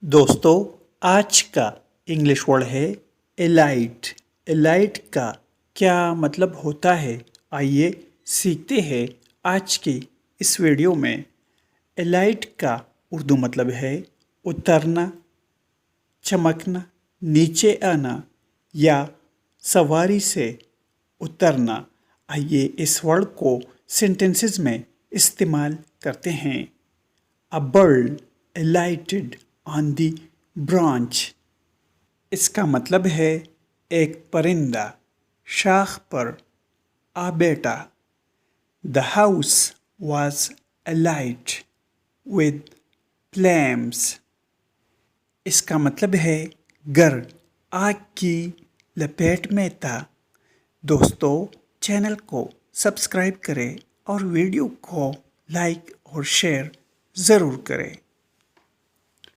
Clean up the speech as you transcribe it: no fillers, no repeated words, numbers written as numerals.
دوستو آج کا انگلش ورڈ ہے ایلائٹ۔ ایلائٹ کا کیا مطلب ہوتا ہے، آئیے سیکھتے ہیں آج کی اس ویڈیو میں۔ ایلائٹ کا اردو مطلب ہے اترنا، چمکنا، نیچے آنا یا سواری سے اترنا۔ آئیے اس ورڈ کو سینٹنسز میں استعمال کرتے ہیں۔ A bird alighted on the branch۔ اس کا مطلب ہے ایک پرندہ شاخ پر آ بیٹھا۔ The house was alight with flames۔ اس کا مطلب ہے گھر آگ کی لپیٹ میں تھا۔ دوستو چینل کو سبسکرائب کریں اور ویڈیو کو لائک اور شیئر ضرور کریں۔